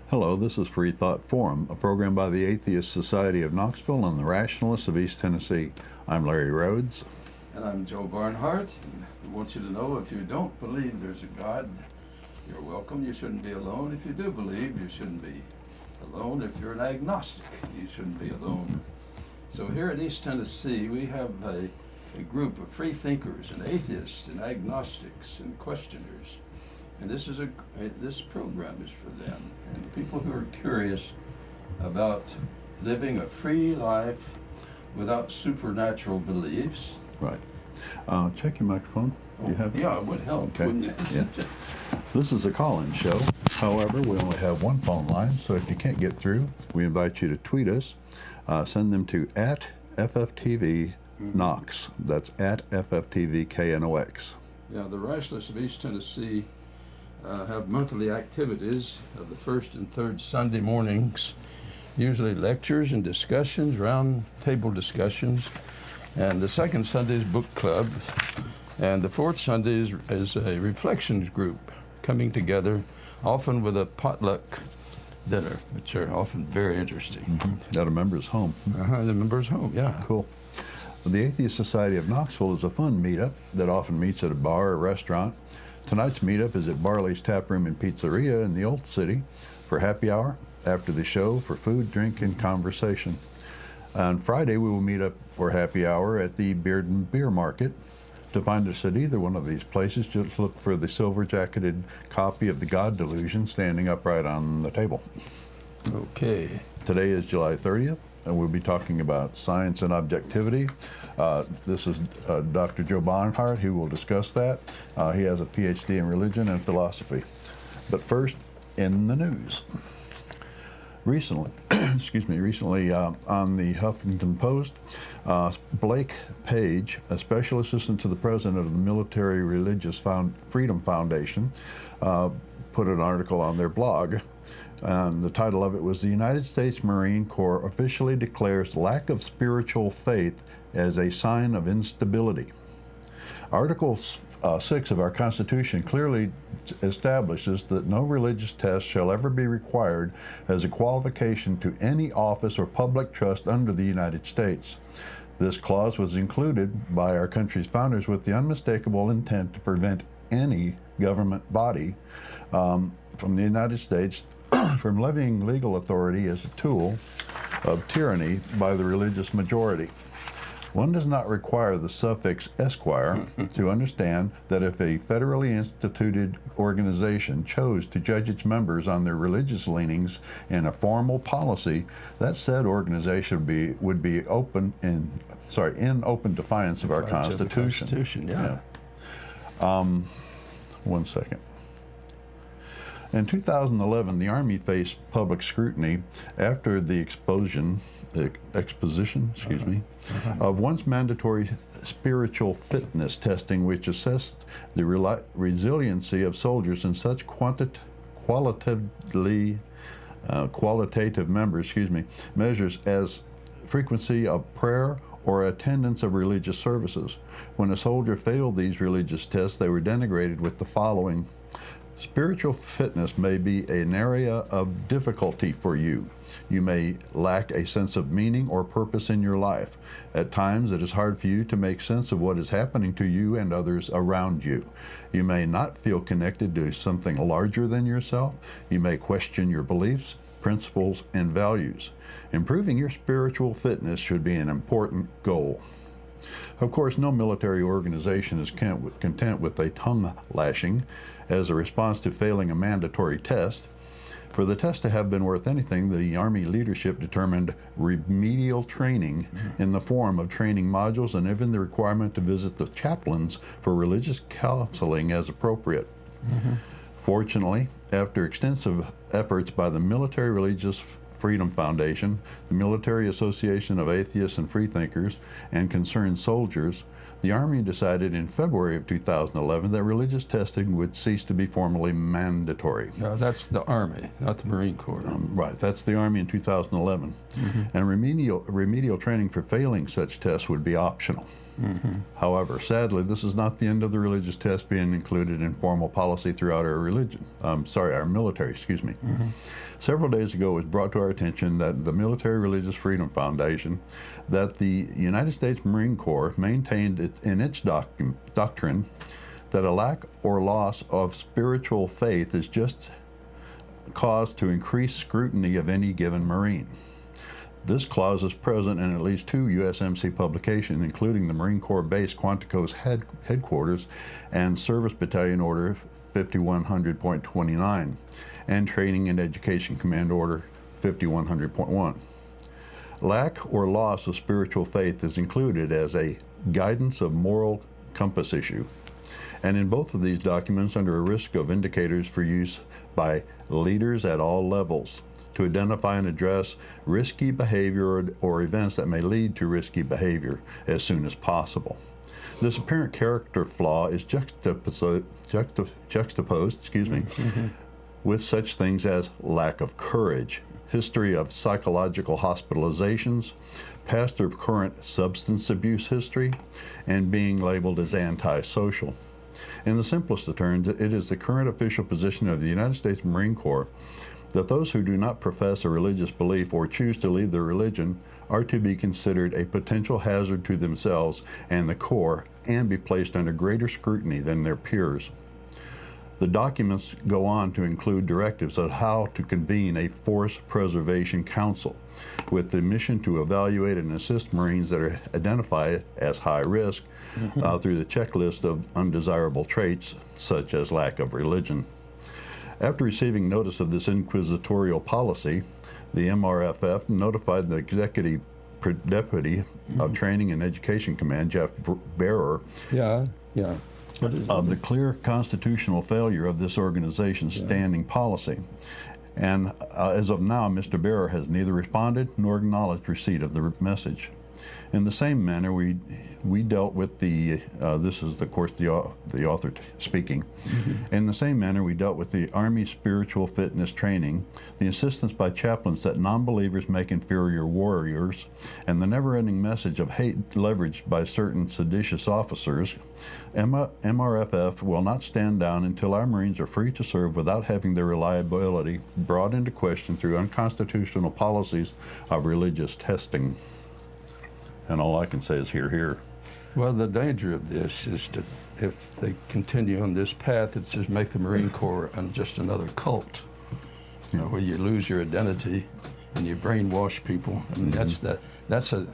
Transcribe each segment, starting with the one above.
Hello, this is Freethought Forum, a program by the Atheist Society of Knoxville and the Rationalists of East Tennessee. I'm Larry Rhodes. And I'm Joe Barnhart. And I want you to know, if you don't believe there's a God, you're welcome. You shouldn't be alone. If you do believe, you shouldn't be alone. If you're an agnostic, you shouldn't be alone. So here in East Tennessee, we have a group of free thinkers and atheists and agnostics and questioners. And this program is for them and people who are curious about living a free life without supernatural beliefs. Right. Check your microphone. Do you have it? Yeah, it would help, Okay. wouldn't it? Yeah. This is a call-in show. However, we only have one phone line, so if you can't get through, we invite you to tweet us. Send them to @FFTVKnox. That's @FFTVKNOX. Yeah, the Rationalists of East Tennessee have monthly activities of the first and third Sunday mornings, usually lectures and discussions, round table discussions. And the second Sunday is book club. And the fourth Sunday is a reflections group coming together, often with a potluck dinner, which are often very interesting. Mm-hmm. At a member's home. The member's home, yeah. Cool. The Atheist Society of Knoxville is a fun meetup that often meets at a bar or restaurant. Tonight's meetup is at Barley's Tap Room and Pizzeria in the Old City for happy hour, after the show for food, drink, and conversation. On Friday, we will meet up for happy hour at the Beard and Beer Market. To find us at either one of these places, just look for the silver-jacketed copy of The God Delusion standing upright on the table. Okay. Today is July 30th, and we'll be talking about science and objectivity. This is Dr. Joe Barnhart who will discuss that. He has a PhD in religion and philosophy. But first, in the news. Recently, on the Huffington Post, Blake Page, a special assistant to the president of the Military Religious Freedom Foundation, put an article on their blog. The title of it was, "The United States Marine Corps officially declares lack of spiritual faith as a sign of instability." Article 6 of our Constitution clearly establishes that no religious test shall ever be required as a qualification to any office or public trust under the United States. This clause was included by our country's founders with the unmistakable intent to prevent any government body from the United States from levying legal authority as a tool of tyranny by the religious majority. One does not require the suffix Esquire to understand that if a federally instituted organization chose to judge its members on their religious leanings in a formal policy, that said organization would be in open defiance of our Constitution. Yeah. One second. In 2011, the Army faced public scrutiny after the exposition of once mandatory spiritual fitness testing, which assessed the resiliency of soldiers in such qualitative measures as frequency of prayer or attendance of religious services. When a soldier failed these religious tests, they were denigrated with the following: "Spiritual fitness may be an area of difficulty for you. You may lack a sense of meaning or purpose in your life. At times it is hard for you to make sense of what is happening to you and others around you. You may not feel connected to something larger than yourself. You may question your beliefs, principles, and values. Improving your spiritual fitness should be an important goal." Of course, no military organization is content with a tongue lashing as a response to failing a mandatory test. For the test to have been worth anything, the Army leadership determined remedial training in the form of training modules and even the requirement to visit the chaplains for religious counseling as appropriate. Fortunately, after extensive efforts by the Military Religious Freedom Foundation, the Military Association of Atheists and Freethinkers, and concerned soldiers, the Army decided in February of 2011 that religious testing would cease to be formally mandatory. No, that's the Army, not the Marine Corps. Right, that's the Army in 2011. And remedial training for failing such tests would be optional. However, sadly, this is not the end of the religious test being included in formal policy throughout our military, excuse me. Several days ago, it was brought to our attention that the Military Religious Freedom Foundation, that the United States Marine Corps maintained in its doctrine that a lack or loss of spiritual faith is just cause to increase scrutiny of any given Marine. This clause is present in at least 2 USMC publications, including the Marine Corps Base Quantico's headquarters and Service Battalion Order 5100.29 and Training and Education Command Order 5100.1. Lack or loss of spiritual faith is included as a guidance of moral compass issue, and in both of these documents under a risk of indicators for use by leaders at all levels to identify and address risky behavior or events that may lead to risky behavior as soon as possible. This apparent character flaw is juxtaposed with such things as lack of courage, history of psychological hospitalizations, past or current substance abuse history, and being labeled as antisocial. In the simplest of terms, it is the current official position of the United States Marine Corps that those who do not profess a religious belief or choose to leave their religion are to be considered a potential hazard to themselves and the Corps and be placed under greater scrutiny than their peers. The documents go on to include directives on how to convene a Force Preservation Council with the mission to evaluate and assist Marines that are identified as high risk through the checklist of undesirable traits such as lack of religion. After receiving notice of this inquisitorial policy, the MRFF notified the Executive Deputy of Training and Education Command, Jeff Bearer, of the clear constitutional failure of this organization's standing policy. And as of now, Mr. Bearer has neither responded nor acknowledged receipt of the message. In the same manner, we dealt with the, this is of course the author speaking. In the same manner, we dealt with the Army spiritual fitness training, the insistence by chaplains that non-believers make inferior warriors, and the never-ending message of hate leveraged by certain seditious officers. MRFF will not stand down until our Marines are free to serve without having their reliability brought into question through unconstitutional policies of religious testing. And all I can say is hear, hear. Well, the danger of this is that if they continue on this path, it's just make the Marine Corps just another cult, you know, where you lose your identity and you brainwash people. I mean, that's a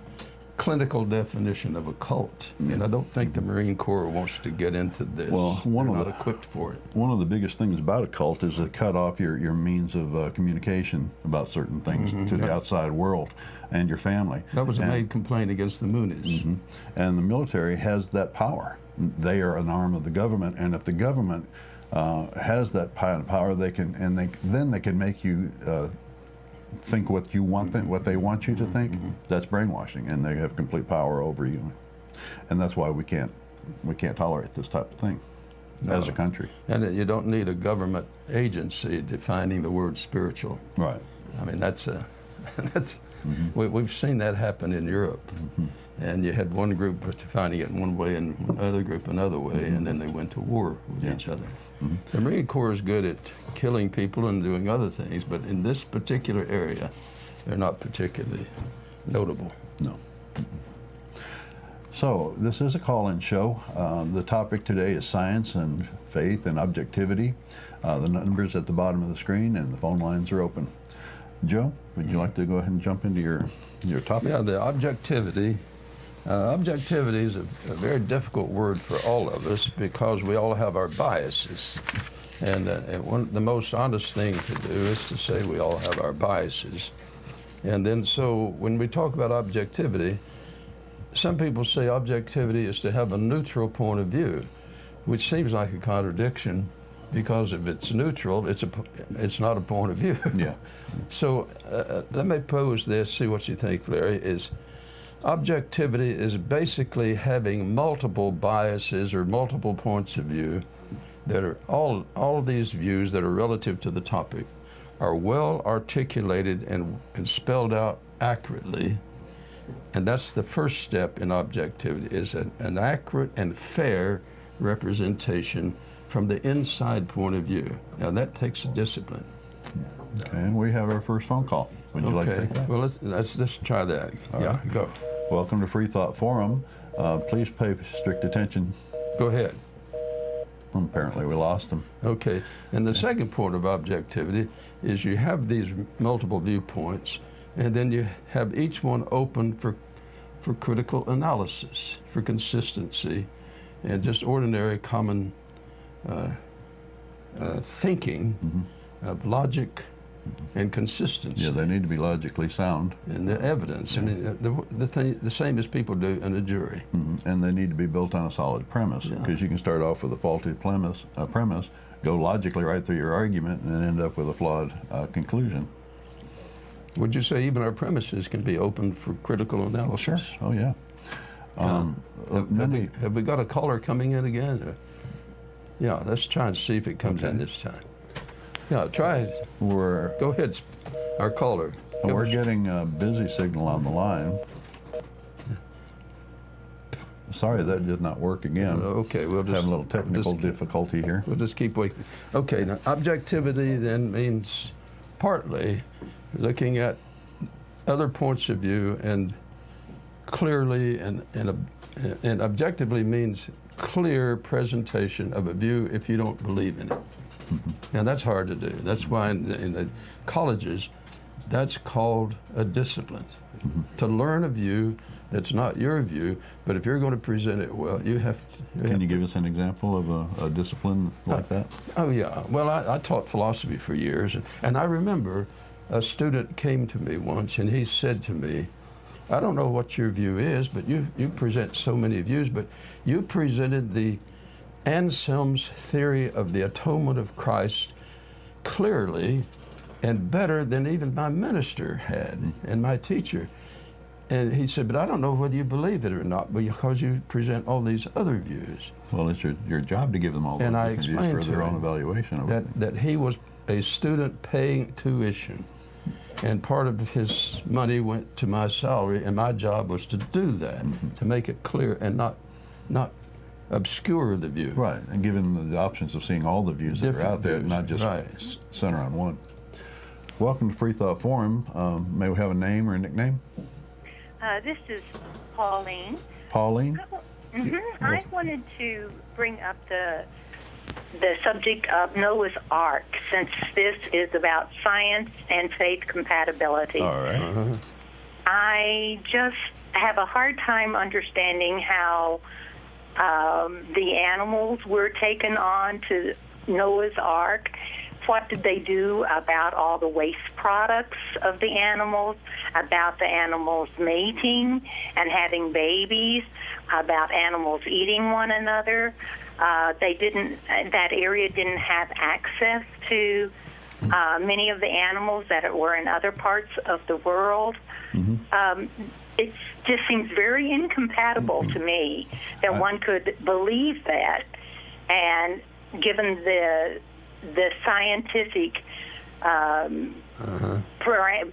clinical definition of a cult. And I don't think the Marine Corps wants to get into this. Well, they're not equipped for it. One of the biggest things about a cult is to cut off your means of communication about certain things to the outside world and your family. That was a main complaint against the Moonies. And the military has that power. They are an arm of the government, and if the government has that power, they can, then they can make you think what you want them, what they want you to think. That's brainwashing, and they have complete power over you. And that's why we can't tolerate this type of thing as a country. And you don't need a government agency defining the word spiritual. Right. I mean, we've seen that happen in Europe. And you had one group defining it in one way and another group another way, and then they went to war with each other. The Marine Corps is good at killing people and doing other things, but in this particular area, they're not particularly notable. No. So this is a call-in show. The topic today is science and faith and objectivity. The number's at the bottom of the screen, and the phone lines are open. Joe, would you like to go ahead and jump into your topic? Yeah, the objectivity. Objectivity is a very difficult word for all of us because we all have our biases. And the most honest thing to do is to say we all have our biases. And then so when we talk about objectivity, some people say objectivity is to have a neutral point of view, which seems like a contradiction because if it's neutral, it's not a point of view. Yeah. So let me pose this, see what you think, Larry, is Objectivity is basically having multiple biases or multiple points of view that are all of these views that are relative to the topic are well articulated and spelled out accurately. And that's the first step in objectivity, is an accurate and fair representation from the inside point of view. Now that takes discipline. Okay, and we have our first phone call. Would you like to take that? Well, let's try that. All yeah, right. Go. Welcome to Freethought Forum. Please pay strict attention. Go ahead. Apparently we lost him. Okay, and the second point of objectivity is you have these multiple viewpoints, and then you have each one open for critical analysis, for consistency, and just ordinary common thinking of logic and consistency. Yeah, they need to be logically sound. And the evidence. I mean, the same as people do in a jury. And they need to be built on a solid premise, because you can start off with a faulty premise, go logically right through your argument, and end up with a flawed conclusion. Would you say even our premises can be open for critical analysis? Sure. Oh, yeah. Have we got a caller coming in again? Yeah, let's try and see if it comes in this time. Yeah, try it. Go ahead, our caller. We're getting a busy signal on the line. Sorry, that did not work again. Okay, we'll just have a little technical difficulty here. We'll just keep waiting. Okay, now objectivity then means partly looking at other points of view, and clearly and objectively means clear presentation of a view if you don't believe in it. Now that's hard to do. That's why in the colleges, that's called a discipline. To learn a view that's not your view, but if you're going to present it well, you have to. Can you give us an example of a discipline like that? Oh yeah. Well, I taught philosophy for years, and I remember a student came to me once, and he said to me, I don't know what your view is, but you present so many views, but you presented the Anselm's theory of the atonement of Christ clearly and better than even my minister had and my teacher. And he said, but I don't know whether you believe it or not, because you present all these other views. Well, it's your job to give them all those and I different explained views for to their own him evaluation of it. that he was a student paying tuition, and part of his money went to my salary, and my job was to do that, to make it clear and not obscure the view. Right, and give him the options of seeing all the views that are out there, not just center on one. Welcome to Freethought Forum. May we have a name or a nickname? This is Pauline. Pauline? I wanted to bring up the subject of Noah's Ark, since this is about science and faith compatibility. All right. I just have a hard time understanding how the animals were taken on to Noah's Ark. What did they do about all the waste products of the animals, about the animals mating and having babies, about animals eating one another? That area didn't have access to many of the animals that were in other parts of the world. It just seems very incompatible to me that one could believe that, and given the scientific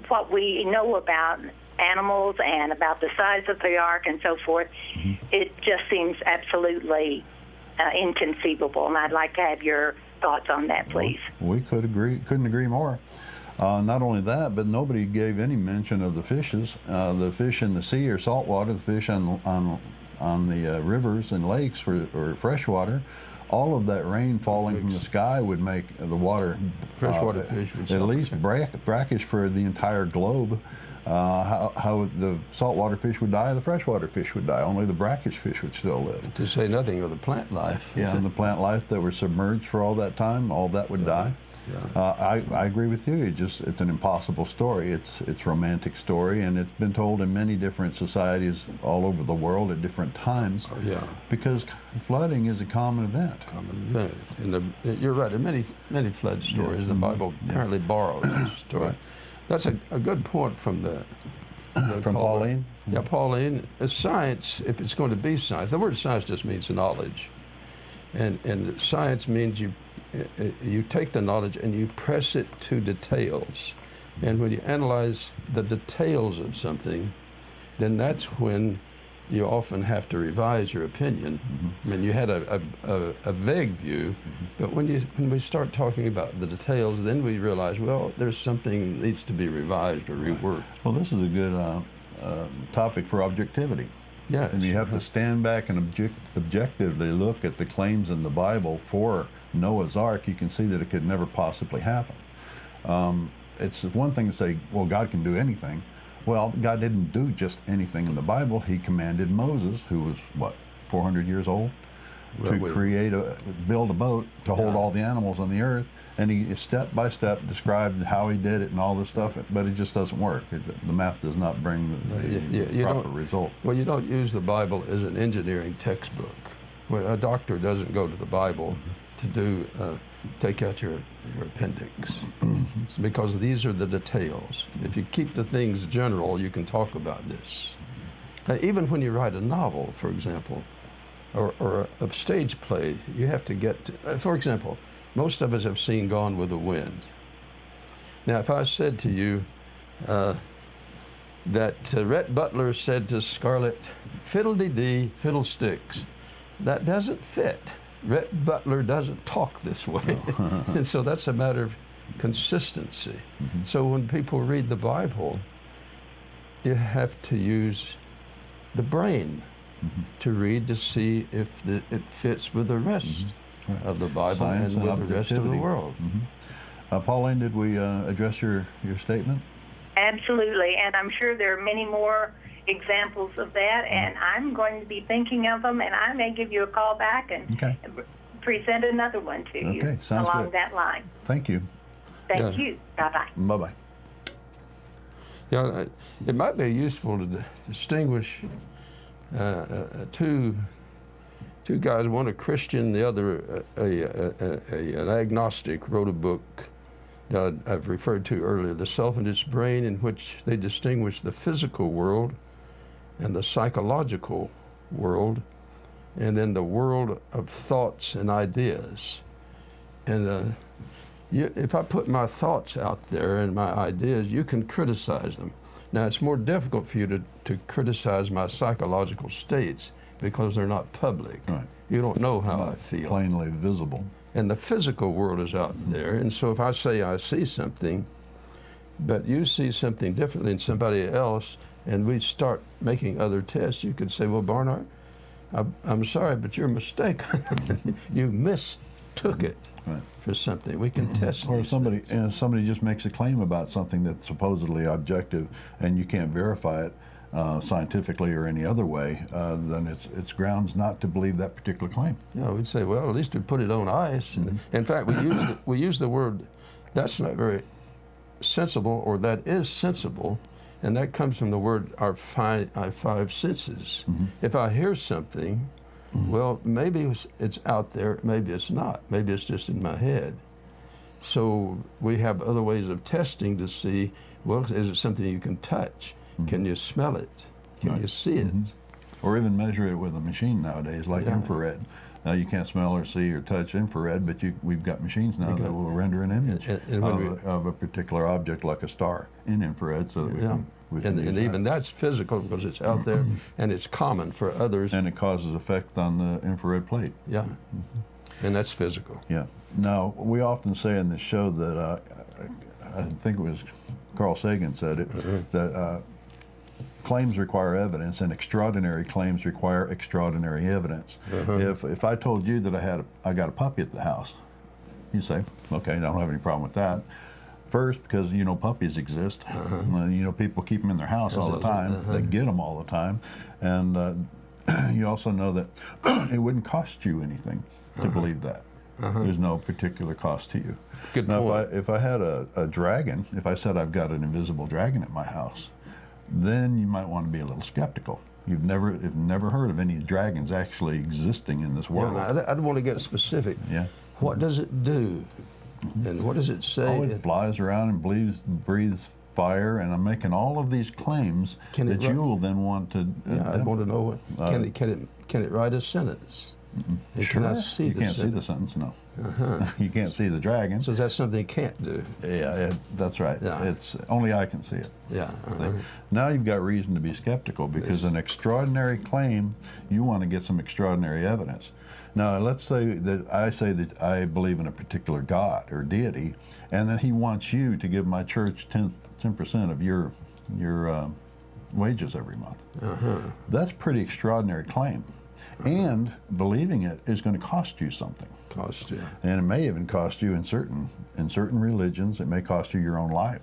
what we know about animals and about the size of the ark and so forth, it just seems absolutely inconceivable, and I'd like to have your thoughts on that, please. Well, we couldn't agree more. Not only that, but nobody gave any mention of the fishes. The fish in the sea are saltwater. The fish on the rivers and lakes or freshwater. All of that rain falling from the sky would make the water freshwater fish would at least brackish for the entire globe. How the saltwater fish would die, the freshwater fish would die. Only the brackish fish would still live. To say nothing of the plant life. Yeah, and the plant life that were submerged for all that time, all that would die. Yeah. I agree with you. It's an impossible story. It's a romantic story, and it's been told in many different societies all over the world at different times. Because flooding is a common event. And you're right. There are many flood stories. The Bible apparently borrows this story. Right. That's a good point from the From Pauline? Yeah, Pauline. Science, if it's going to be science, the word science just means knowledge. And science means you take the knowledge and you press it to details. And when you analyze the details of something, then that's when you often have to revise your opinion. I mean, you had a vague view, but when we start talking about the details, then we realize, well, there's something that needs to be revised or reworked. Well, this is a good topic for objectivity. Yeah, And you have to stand back and objectively look at the claims in the Bible for Noah's Ark. You can see that it could never possibly happen. It's one thing to say, well, God can do anything. Well, God didn't do just anything in the Bible. He commanded Moses, who was, what, 400 years old, to build a boat to hold all the animals on the earth. And he, step by step, described how he did it and all this stuff, but it just doesn't work. The math does not bring the proper result. Well, you don't use the Bible as an engineering textbook. Well, a doctor doesn't go to the Bible to do take out your appendix. It's because these are the details. If you keep the things general, you can talk about this. Even when you write a novel, for example, or a stage play, you have to get to, for example, most of us have seen Gone with the Wind. Now, if I said to you that Rhett Butler said to Scarlett, fiddle-dee-dee, fiddlesticks, that doesn't fit. Rhett Butler doesn't talk this way. And so that's a matter of consistency. So when people read the Bible, you have to use the brain to read to see if it fits with the rest of the Bible Science and with the rest of the world. Pauline, did we address your statement? Absolutely, and I'm sure there are many more examples of that, and I'm going to be thinking of them, and I may give you a call back and present another one to you along that line. Thank you. Thank you. Bye-bye. Bye-bye. Yeah, it might be useful to distinguish two guys, one a Christian, the other an agnostic, wrote a book that I've referred to earlier, The Self and Its Brain, in which they distinguish the physical world and the psychological world, and then the world of thoughts and ideas. And if I put my thoughts out there and my ideas, you can criticize them. Now, it's more difficult for you to criticize my psychological states because they're not public. Right. You don't know how I feel. Plainly visible. And the physical world is out there. And so if I say I see something, but you see something differently than somebody else, and we start making other tests, you could say, well, Barnhart, I'm sorry, but you're mistaken. You mistook it for something. We can test Or these somebody just makes a claim about something that's supposedly objective, and you can't verify it scientifically or any other way, then it's grounds not to believe that particular claim. Yeah, we'd say, well, at least we put it on ice. And in fact, we use the word, that's not very sensible, or that is sensible, and that comes from the word our five senses. If I hear something, well, maybe it's out there, maybe it's not. Maybe it's just in my head. So we have other ways of testing to see, well, is it something you can touch? Can you smell it? Can you see it? Or even measure it with a machine nowadays, like infrared. Now you can't smell or see or touch infrared, but we've got machines now that will render an image of a particular object, like a star, in infrared, so that we can and even that's physical because it's out there and it's common for others. And it causes effect on the infrared plate. Yeah, and that's physical. Yeah. Now, we often say in this show that, I think it was Carl Sagan said it, that claims require evidence, and extraordinary claims require extraordinary evidence. If I told you that I got a puppy at the house, you say, okay, I don't have any problem with that. First, because you know puppies exist. You know people keep them in their house all the time. They get them all the time, and you also know that it wouldn't cost you anything to believe that. There's no particular cost to you. Good now, point. if I had a dragon, if I said I've got an invisible dragon at my house, then you might want to be a little skeptical. You've never heard of any dragons actually existing in this world. Yeah, I'd want to get specific. Yeah. What does it do? And what does it say? Oh, it flies around and breathes fire, and I'm making all of these claims that you will then want to. I want to know can it write a sentence? And Sure. Can I see you the can't sentence? see the sentence, no. You can't see the dragon. So that's something it can't do. Yeah, that's right. Yeah. It's only I can see it. Yeah. Now you've got reason to be skeptical, because an extraordinary claim, you want to get some extraordinary evidence. Now, let's say that I believe in a particular God or deity, and that he wants you to give my church 10% of your wages every month. That's a pretty extraordinary claim. And believing it is going to cost you something. Cost you. And it may even cost you in certain religions, it may cost you your own life,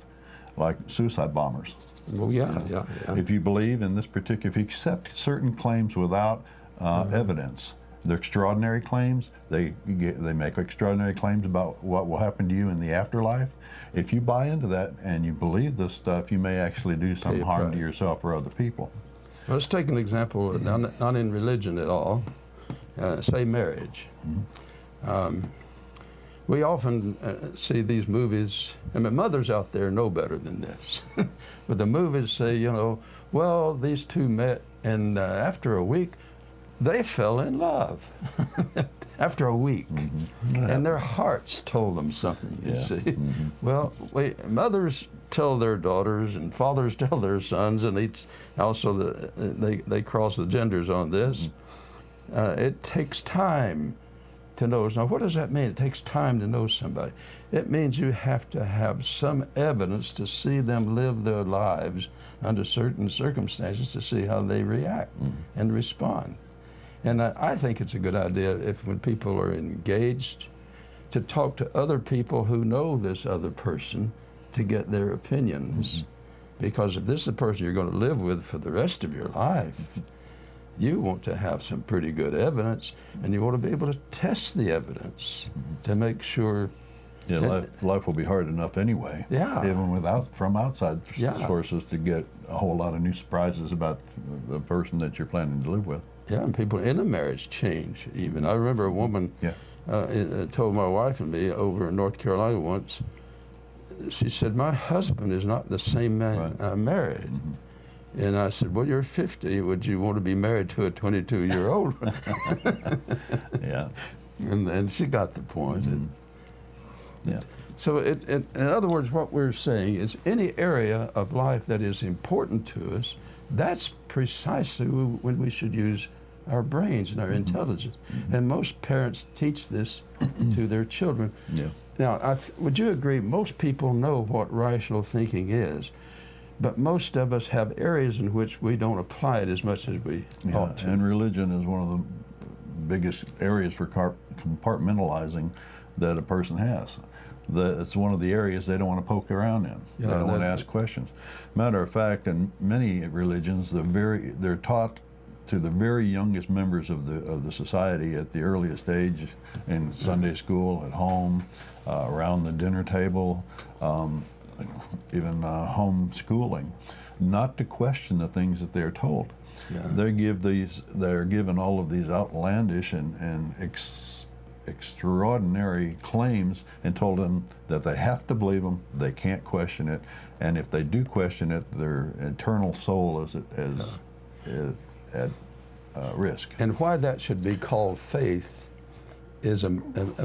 like suicide bombers. Well, yeah. If you believe in this particular, if you accept certain claims without evidence, they're extraordinary claims. They make extraordinary claims about what will happen to you in the afterlife. If you buy into that and you believe this stuff, you may actually do some harm to yourself or other people. Well, let's take an example, not in religion at all, say marriage. We often see these movies, and the mothers out there know better than this, but the movies say, well, these two met, and after a week, they fell in love. After a week. And their hearts told them something, you see. Well, mothers tell their daughters, and fathers tell their sons, and they cross the genders on this. It takes time to know. Now, what does that mean? It takes time to know somebody. It means you have to have some evidence to see them live their lives under certain circumstances to see how they react and respond. And I think it's a good idea when people are engaged to talk to other people who know this other person to get their opinions. Because if this is the person you're going to live with for the rest of your life, you want to have some pretty good evidence, and you want to be able to test the evidence to make sure. Yeah, life will be hard enough anyway. Yeah. Even from outside sources to get a whole lot of new surprises about the person that you're planning to live with. Yeah, and people in a marriage change even. I remember a woman told my wife and me over in North Carolina once, she said, my husband is not the same man I married. And I said, well, you're 50. Would you want to be married to a 22-year-old? Yeah. And she got the point. Yeah. So in other words, what we're saying is any area of life that is important to us, that's precisely when we should use our brains and our intelligence. And most parents teach this to their children. Yeah. Now, would you agree, most people know what rational thinking is, but most of us have areas in which we don't apply it as much as we ought to. And religion is one of the biggest areas for compartmentalizing that a person has. It's one of the areas they don't want to poke around in. They don't want to ask questions. Matter of fact, in many religions, they're taught to the very youngest members of the society at the earliest age, in Sunday school, at home, around the dinner table, even home schooling, not to question the things that they're told. Yeah. They're given all of these outlandish and extraordinary claims and told them that they have to believe them, they can't question it, and if they do question it, their eternal soul is at risk. And why that should be called faith is a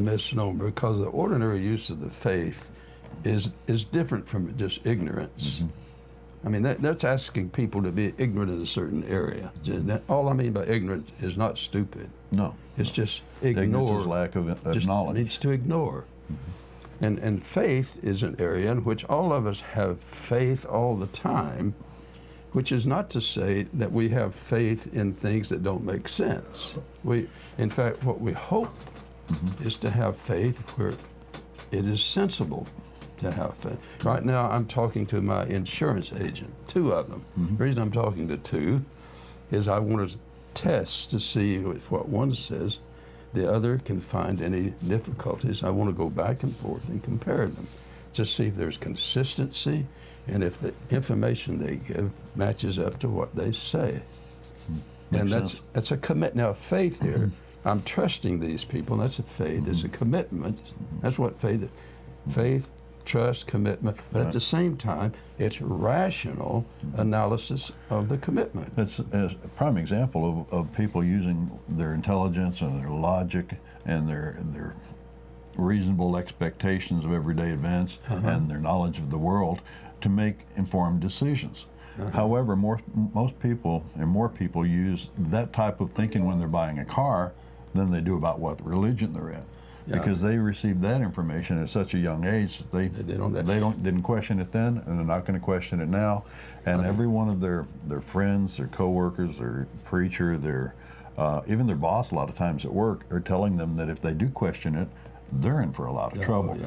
misnomer, because the ordinary use of the faith is different from just ignorance. I mean, that's asking people to be ignorant in a certain area. All I mean by ignorant is not stupid. No. It's just ignore. Ignorance is lack of knowledge. Needs to ignore. And faith is an area in which all of us have faith all the time, which is not to say that we have faith in things that don't make sense. In fact, what we hope is to have faith where it is sensible to have faith. Right now, I'm talking to my insurance agent, two of them. The reason I'm talking to two is I want to test to see if what one says, the other can find any difficulties. I want to go back and forth and compare them to see if there's consistency and if the information they give matches up to what they say. And that's a commit. Now, faith here, I'm trusting these people, and that's a faith. It's a commitment. That's what faith is. Faith trust, commitment, but at the same time, it's rational analysis of the commitment. It's a prime example of people using their intelligence and their logic and their reasonable expectations of everyday events and their knowledge of the world to make informed decisions. However, most people and more people use that type of thinking when they're buying a car than they do about what religion they're in. Because they received that information at such a young age, they didn't question it then, and they're not going to question it now. And every one of their friends, their coworkers, their preacher, even their boss, a lot of times at work, are telling them that if they do question it, they're in for a lot of trouble.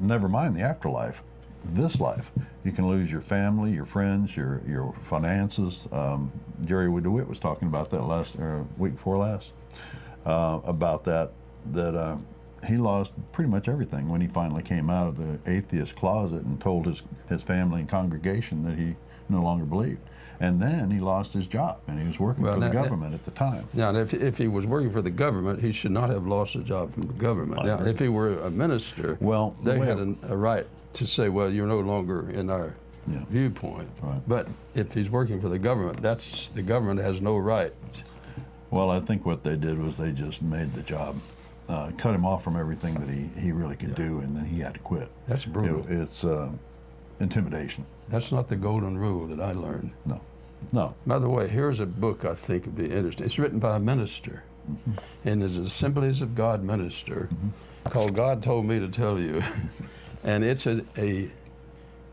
Never mind the afterlife. This life, you can lose your family, your friends, your finances. Jerry DeWitt was talking about that week before last, about that he lost pretty much everything when he finally came out of the atheist closet and told his family and congregation that he no longer believed. And then he lost his job, and he was working for the government at the time. Now, if he was working for the government, he should not have lost his job from the government. Now, if he were a minister, they had a right to say, well, you're no longer in our viewpoint. Right. But if he's working for the government, the government has no right. Well, I think what they did was they just made the job, cut him off from everything that he really could do, and then he had to quit. That's brutal. It's intimidation. That's not the golden rule that I learned. No. By the way, here's a book I think would be interesting. It's written by a minister, and it's an Assemblies of God minister called God Told Me to Tell You. And it's an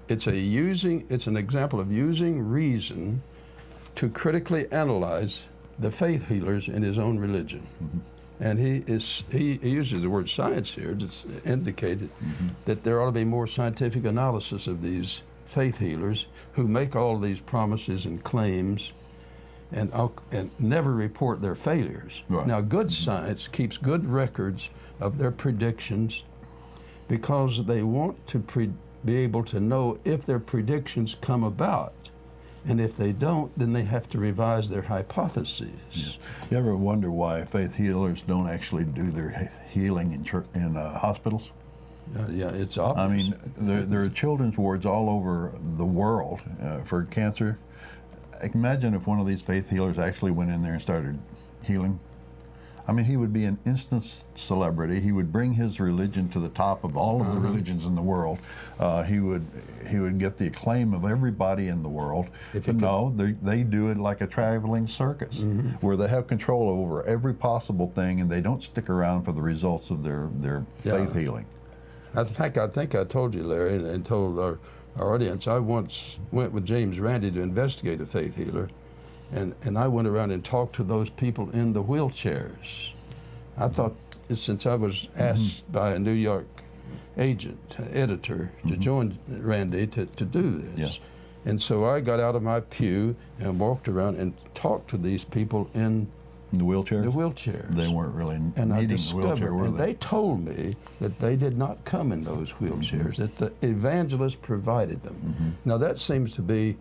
example of using reason to critically analyze the faith healers in his own religion. And he uses the word science here to indicate that there ought to be more scientific analysis of these faith healers who make all these promises and claims and never report their failures. Right. Now, good science keeps good records of their predictions because they want to be able to know if their predictions come about. And if they don't, then they have to revise their hypotheses. Yeah. You ever wonder why faith healers don't actually do their healing in hospitals? Yeah, it's obvious. I mean, there are children's wards all over the world for cancer. Imagine if one of these faith healers actually went in there and started healing. I mean, he would be an instant celebrity. He would bring his religion to the top of all of the religions in the world. He would get the acclaim of everybody in the world. But no, they do it like a traveling circus, where they have control over every possible thing, and they don't stick around for the results of their faith healing. I think I told you, Larry, and told our audience, I once went with James Randi to investigate a faith healer, and I went around and talked to those people in the wheelchairs. I thought, since I was asked by a New York editor, to join Randy to do this. And so I got out of my pew and walked around and talked to these people in the wheelchairs? The wheelchairs. They weren't really needing the wheelchair, were and they told me that they did not come in those wheelchairs, that the evangelist provided them. Now that seems to be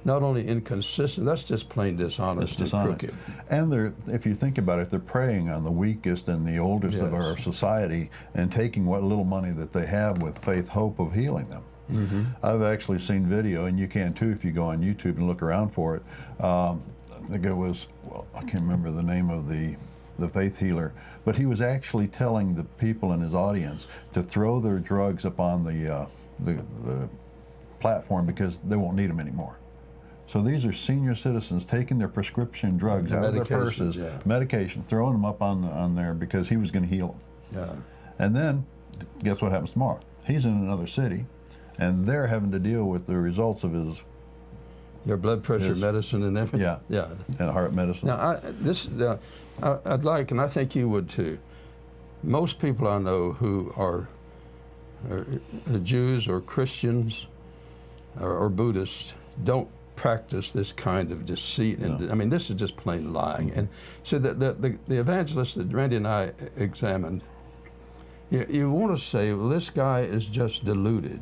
not only inconsistent, that's just plain dishonest and crooked. And if you think about it, they're preying on the weakest and the oldest of our society and taking what little money that they have with faith hope of healing them. I've actually seen video, and you can too if you go on YouTube and look around for it. I think it was, I can't remember the name of the faith healer, but he was actually telling the people in his audience to throw their drugs up on the platform because they won't need them anymore. So these are senior citizens taking their prescription drugs out of their purses, medication, throwing them up on there because he was going to heal them. And then, guess what happens tomorrow? He's in another city, and they're having to deal with the results of his your blood pressure medicine and everything. And heart medicine. Now, I'd like, and I think you would too, most people I know who are Jews or Christians or Buddhists don't practice this kind of deceit. And I mean, this is just plain lying. And so the evangelist that Randy and I examined, you want to say, well, this guy is just deluded.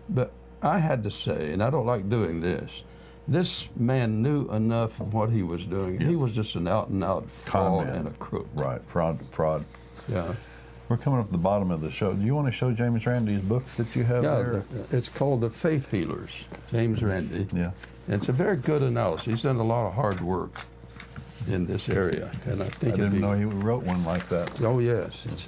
But I had to say, and I don't like doing this man knew enough of what he was doing. He was just an out-and-out fraud and a crook. Right, fraud. Yeah. We're coming up to the bottom of the show. Do you want to show James Randi's book that you have there? It's called The Faith Healers, James Randi. Yeah. And it's a very good analysis. He's done a lot of hard work in this area, and I think I didn't know he wrote one like that. Oh yes. This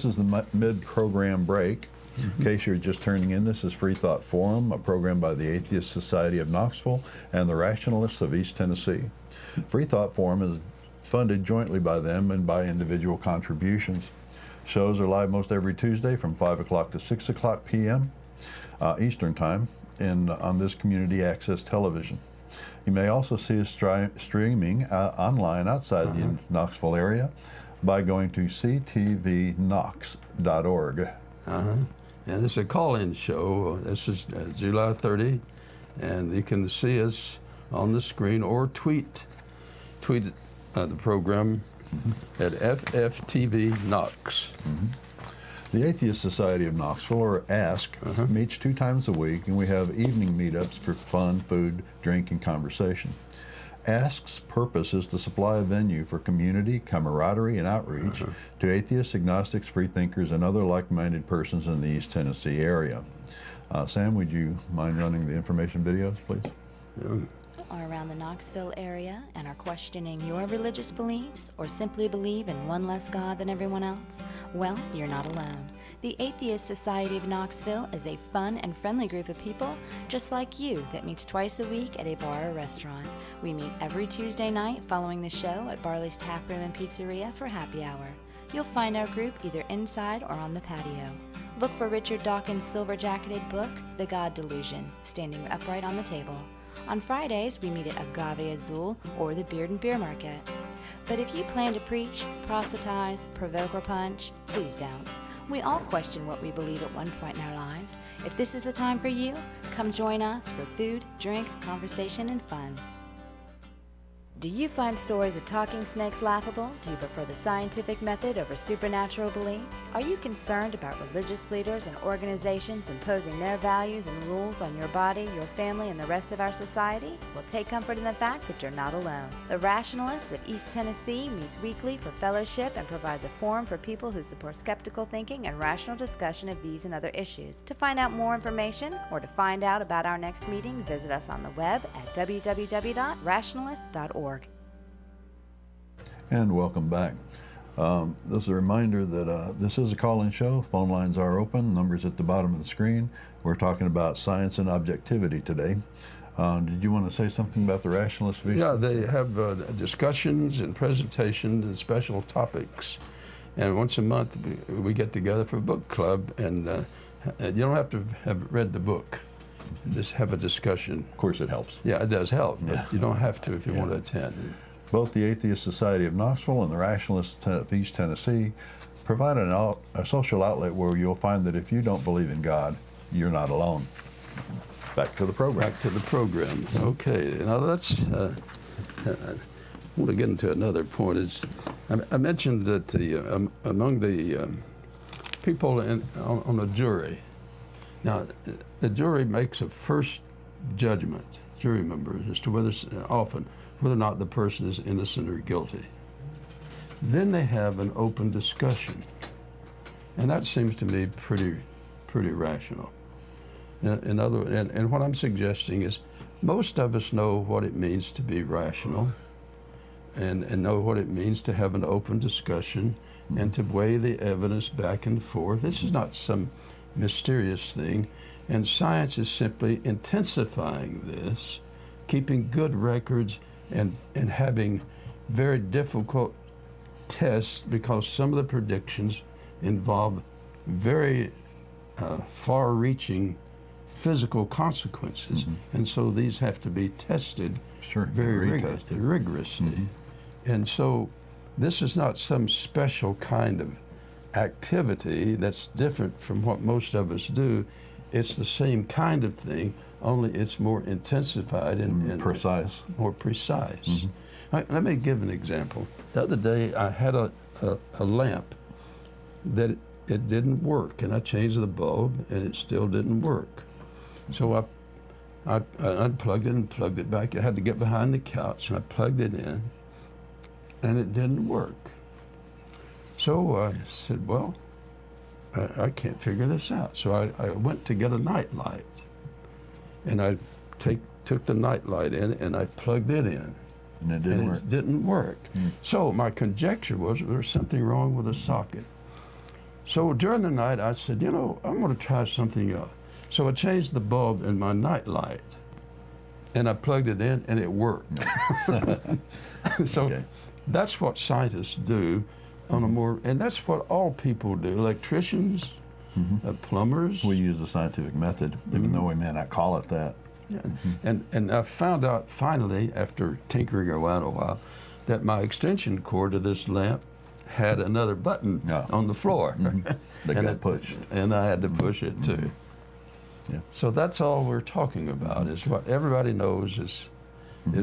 is the mid-program break. In case you're just turning in, this is Freethought Forum, a program by the Atheist Society of Knoxville and the Rationalists of East Tennessee. Freethought Forum is funded jointly by them and by individual contributions. Shows are live most every Tuesday from 5 o'clock to 6 o'clock p.m. Eastern Time on this community access television. You may also see us streaming online outside the Knoxville area by going to ctvknox.org. And this is a call-in show. This is July 30, and you can see us on the screen or tweet the program at FFTV-Knox. The Atheist Society of Knoxville, or ASK, meets 2 times a week, and we have evening meetups for fun, food, drink, and conversation. ASK's purpose is to supply a venue for community, camaraderie, and outreach to atheists, agnostics, freethinkers, and other like-minded persons in the East Tennessee area. Sam, would you mind running the information videos, please? Are around the Knoxville area and are questioning your religious beliefs or simply believe in one less God than everyone else? Well, you're not alone. The Atheist Society of Knoxville is a fun and friendly group of people just like you that meets twice a week at a bar or restaurant. We meet every Tuesday night following the show at Barley's Tap Room and Pizzeria for happy hour. You'll find our group either inside or on the patio. Look for Richard Dawkins' silver-jacketed book, The God Delusion, standing upright on the table. On Fridays, we meet at Agave Azul or the Beard and Beer Market. But if you plan to preach, proselytize, provoke, or punch, please don't. We all question what we believe at one point in our lives. If this is the time for you, come join us for food, drink, conversation, and fun. Do you find stories of talking snakes laughable? Do you prefer the scientific method over supernatural beliefs? Are you concerned about religious leaders and organizations imposing their values and rules on your body, your family, and the rest of our society? Well, take comfort in the fact that you're not alone. The Rationalists of East Tennessee meets weekly for fellowship and provides a forum for people who support skeptical thinking and rational discussion of these and other issues. To find out more information or to find out about our next meeting, visit us on the web at www.rationalist.org. And welcome back. This is a reminder that this is a call-in show. Phone lines are open. Numbers at the bottom of the screen. We're talking about science and objectivity today. Did you want to say something about the rationalist view? Yeah, they have discussions and presentations and special topics. And once a month, we get together for a book club, and you don't have to have read the book. Just have a discussion. Of course it helps. Yeah, it does help, but you don't have to if you want to attend. Both the Atheist Society of Knoxville and the Rationalists of East Tennessee provide a social outlet where you'll find that if you don't believe in God, you're not alone. Back to the program. Back to the program. Okay, now let's, I want to get into another point. I mentioned that among the people on the jury, now the jury makes a first judgment, jury members, as to whether or not the person is innocent or guilty. Then they have an open discussion, and that seems to me pretty rational. And what I'm suggesting is, most of us know what it means to be rational, and know what it means to have an open discussion and to weigh the evidence back and forth. This is not some mysterious thing, and science is simply intensifying this, keeping good records and having very difficult tests, because some of the predictions involve very far-reaching physical consequences, and so these have to be tested very rigorously. And so this is not some special kind of activity that's different from what most of us do. It's the same kind of thing, only it's more intensified and precise. More precise. Let me give an example. The other day I had a lamp that it didn't work, and I changed the bulb and it still didn't work. So I unplugged it and plugged it back. I had to get behind the couch and I plugged it in, and it didn't work. So I said, well, I can't figure this out. So I went to get a night light, and I took the night light in and I plugged it in. And it didn't work. It didn't work. So my conjecture was there was something wrong with the socket. So during the night I said, you know, I'm going to try something else. So I changed the bulb in my night light, and I plugged it in and it worked. So Okay. that's what scientists do on a more, and that's what all people do, electricians, plumbers. We use the scientific method, even though we may not call it that. Yeah. And I found out finally, after tinkering around a while, that my extension cord to this lamp had another button on the floor. They got pushed. And I had to push it too. Yeah. So that's all we're talking about, is what everybody knows is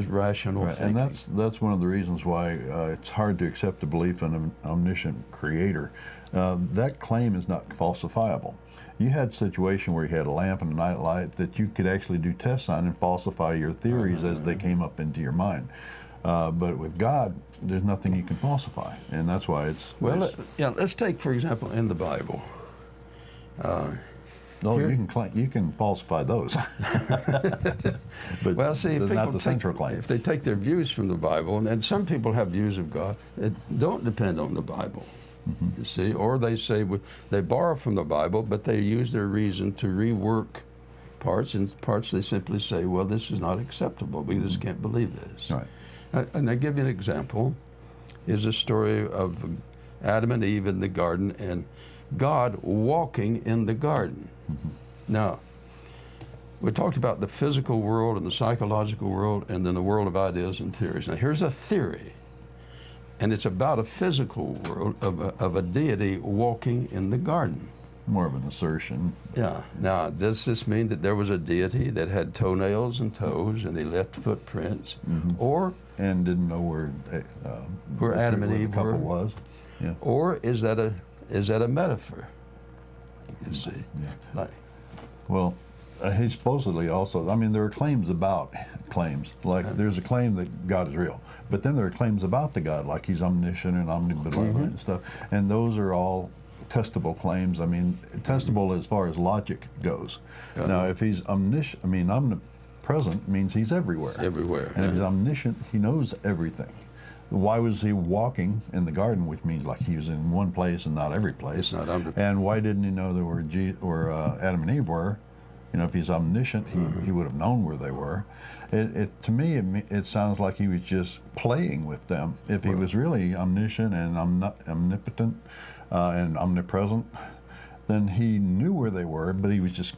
rational Right. thinking. And that's one of the reasons why it's hard to accept a belief in an omniscient creator. That claim is not falsifiable. You had a situation where you had a lamp and a night light that you could actually do tests on and falsify your theories as they came up into your mind. But with God, there's nothing you can falsify, and that's why it's... Well, let's take, for example, in the Bible. No, you can falsify those. But well, see, if not people the central claim. if they take their views from the Bible, and some people have views of God that don't depend on the Bible, you see, or they say they borrow from the Bible, but they use their reason to rework parts, and parts they simply say, well, this is not acceptable. We just can't believe this. Right. And I give you an example. Is a story of Adam and Eve in the garden and God walking in the garden. Now, we talked about the physical world and the psychological world and then the world of ideas and theories. Now, here's a theory, and it's about a physical world of a deity walking in the garden. More of an assertion. Yeah. Now, does this mean that there was a deity that had toenails and toes and he left footprints? Or... And didn't know where Adam and the Eve couple were? was. Yeah. Or is that a metaphor? You see, like, Well, he supposedly also, I mean, there are claims about claims. Like, there's a claim that God is real. But then there are claims about the God, like he's omniscient and omnibenevolent and stuff. And those are all testable claims. I mean, testable as far as logic goes. Now, if he's omnipresent means he's everywhere. Everywhere. And if he's omniscient, he knows everything. Why was he walking in the garden, which means like he was in one place and not every place? It's not under. And why didn't he know where Adam and Eve were? You know, if he's omniscient, he would have known where they were. To me, it sounds like he was just playing with them. If he was really omniscient and omnipotent and omnipresent, then he knew where they were, but he was just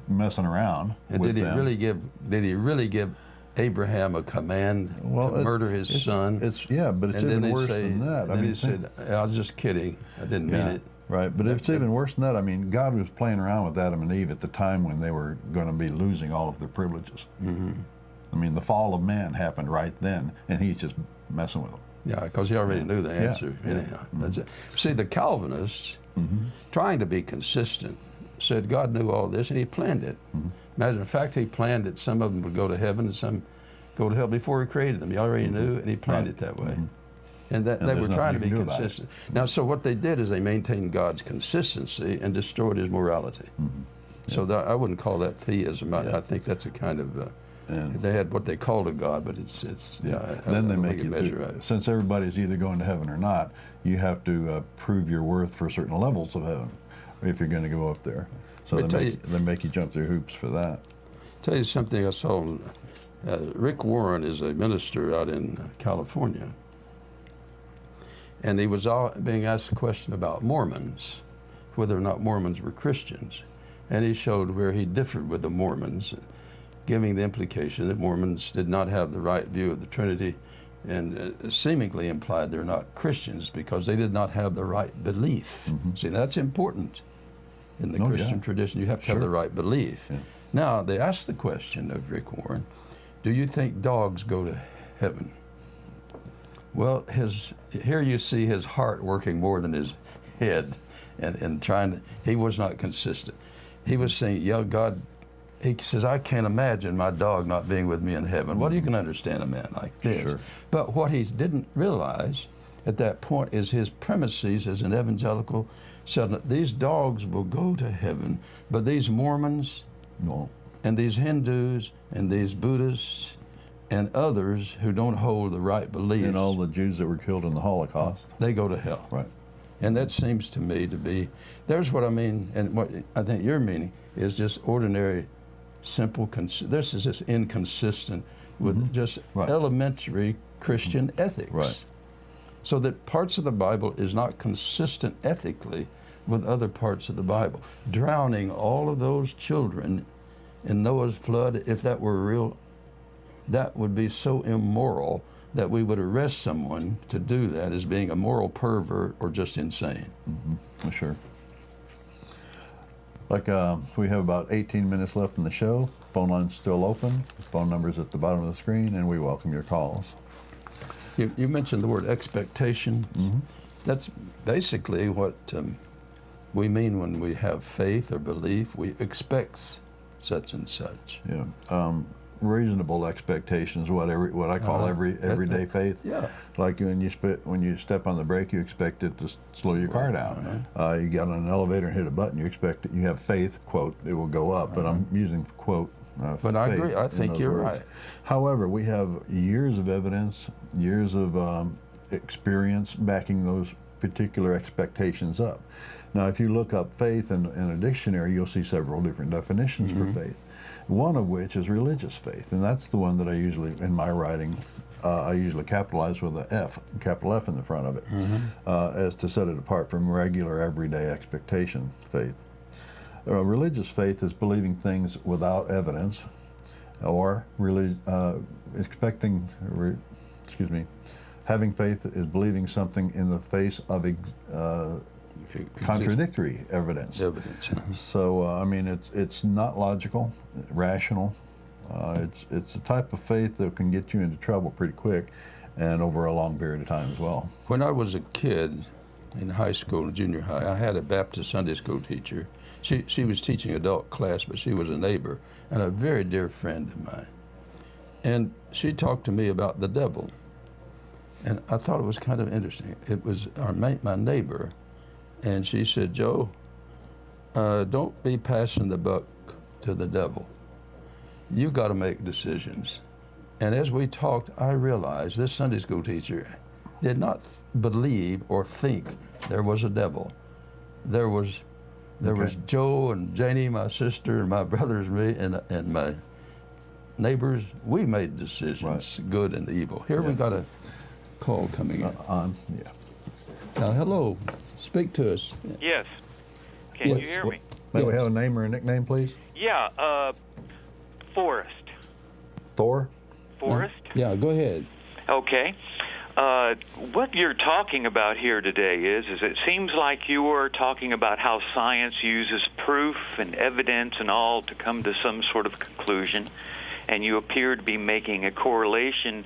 messing around And with did he them. really give Abraham a command to murder his son? But it's even worse than that. And then he said, I was just kidding. I didn't mean it. Right, but it's even worse than that. I mean, God was playing around with Adam and Eve at the time when they were going to be losing all of their privileges. I mean, the fall of man happened right then, and he's just messing with them. Yeah, because he already knew the answer. Anyhow, that's it. See, the Calvinists, trying to be consistent, said God knew all this, and he planned it. Matter of fact, he planned that some of them would go to heaven and some go to hell before he created them. He already knew, and he planned it that way. And that they were trying to be consistent. Now, so what they did is they maintained God's consistency and destroyed his morality. So I wouldn't call that theism. I think that's a kind of, they had what they called a God, but it's Then they make it, since everybody's either going to heaven or not, you have to prove your worth for certain levels of heaven if you're going to go up there. So they make you jump through hoops for that. Tell you something I saw. Rick Warren is a minister out in California. And he was being asked a question about Mormons, whether or not Mormons were Christians. And he showed where he differed with the Mormons, giving the implication that Mormons did not have the right view of the Trinity, and seemingly implied they're not Christians because they did not have the right belief. See, that's important in the Christian tradition. You have to have the right belief. Now, they asked the question of Rick Warren, do you think dogs go to heaven? Well, here you see his heart working more than his head, and trying to, he was not consistent. He was saying, yeah, God, he says, I can't imagine my dog not being with me in heaven. Well, you can understand a man like this. But what he didn't realize at that point is his premises as an evangelical settlement. These dogs will go to heaven, but these Mormons No. and these Hindus and these Buddhists and others who don't hold the right beliefs, And all the Jews that were killed in the Holocaust. they go to hell. Right. And that seems to me to be, there's what I mean, and what I think you're meaning is just ordinary, simple, this is just inconsistent with just Right. elementary Christian ethics. Right. So that parts of the Bible is not consistent ethically with other parts of the Bible. Drowning all of those children in Noah's flood, if that were real, that would be so immoral that we would arrest someone to do that as being a moral pervert or just insane. For sure. Like, we have about 18 minutes left in the show. Phone line's still open. The phone number's at the bottom of the screen, and we welcome your calls. You mentioned the word expectation. That's basically what we mean when we have faith or belief. We expect such and such. Yeah. Reasonable expectations, what I call everyday faith. Yeah. Like when you step on the brake, you expect it to slow your car down. You get on an elevator and hit a button, you expect it, you have faith, quote, it will go up. But I'm using quote. But I faith agree. I in think those you're words. right. However, we have years of evidence, years of experience backing those particular expectations up. Now, if you look up faith in a dictionary, you'll see several different definitions for faith. One of which is religious faith, and that's the one that I usually, in my writing, I usually capitalize with a F, capital F in the front of it, as to set it apart from regular, everyday expectation faith. Religious faith is believing things without evidence, or having faith is believing something in the face of contradictory evidence. So, I mean, it's not logical, rational. It's a type of faith that can get you into trouble pretty quick and over a long period of time as well. When I was a kid in high school and junior high, I had a Baptist Sunday school teacher. She was teaching adult class, but she was a neighbor and a very dear friend of mine. And she talked to me about the devil. And I thought it was kind of interesting. It was my neighbor. And she said, Joe, don't be passing the buck to the devil. You got to make decisions. And as we talked, I realized this Sunday school teacher did not believe or think there was a devil. There was Joe and Janie, my sister, and my brothers, and me, and my neighbors. We made decisions, good and evil. Here we got a call coming in. Hello. Speak to us. Yes. Can you hear me? May we have a name or a nickname, please? Yeah, Forrest. Thor? Forrest? Yeah, go ahead. Okay. What you're talking about here today is it seems like you are talking about how science uses proof and evidence and all to come to some sort of conclusion, and you appear to be making a correlation